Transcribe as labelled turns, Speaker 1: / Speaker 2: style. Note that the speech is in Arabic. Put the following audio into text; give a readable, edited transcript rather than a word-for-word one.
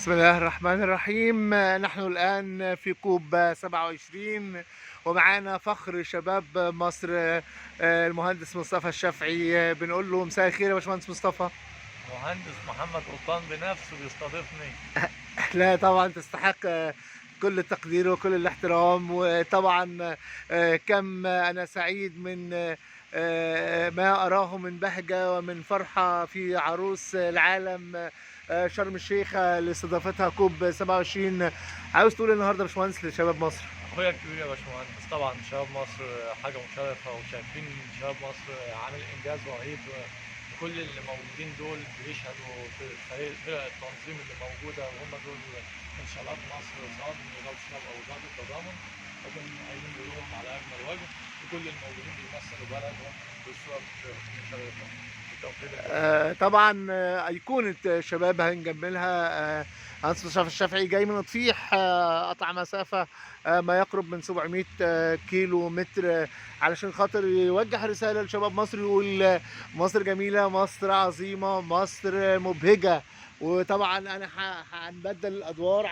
Speaker 1: بسم الله الرحمن الرحيم. نحن الآن في كوب 27 ومعانا فخر شباب مصر، المهندس مصطفى الشافعي. بنقول له مساء الخير يا باشمهندس مصطفى.
Speaker 2: مهندس محمد قبطان بنفسه بيستضيفني.
Speaker 1: لا طبعا تستحق كل التقدير وكل الاحترام، وطبعا كم أنا سعيد من ما أراه من بهجة ومن فرحة في عروس العالم شرم الشيخ لاستضافتها كوب 27. عاوز تقول النهارده يا باشمهندس لشباب مصر؟
Speaker 2: اخويا الكبير يا باشمهندس، طبعا شباب مصر حاجه مشرفه، وشايفين شباب مصر عامل انجاز رهيب. وكل اللي موجودين دول بيشهدوا في فرق التنظيم اللي موجوده، وهم دول انشاءات مصر، سواء من وزاره الشباب او وزاره التضامن. لكن قايمين بدورهم على اجمل وجه، وكل الموجودين بيمثلوا بلدهم بصوره مشرفه. بالتوفيق للجميع.
Speaker 1: طبعا أيقونة شباب هنجملها مهندس مصطفى الشافعي جاي من نطفيح، قطع مسافة ما يقرب من 700 كيلو متر علشان خاطر يوجه رسالة لشباب مصر، يقول مصر جميلة، مصر عظيمة، مصر مبهجة. وطبعا أنا هنبدل الأدوار.